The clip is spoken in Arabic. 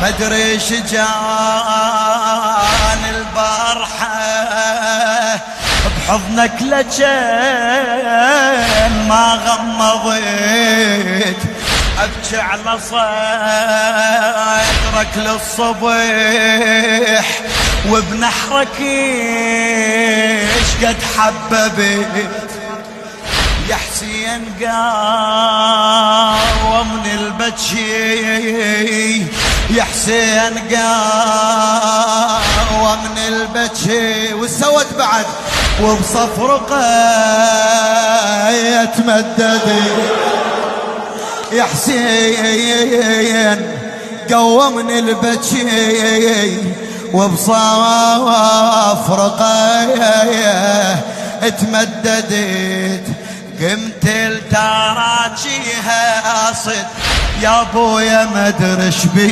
مدري شجان البارحة بحضنك لجان ما غمضت أبكي على صدرك للصبح وبنحرك ايش قد حببت يا حسين قاوم من البكي يا حسين قاوم من البكي وسوت بعد وبصف رقية تمددت يا حسين قومني البكي وبصف رقية تمددت قمت التراجيها صد يا ابويا ما ادري ايش بي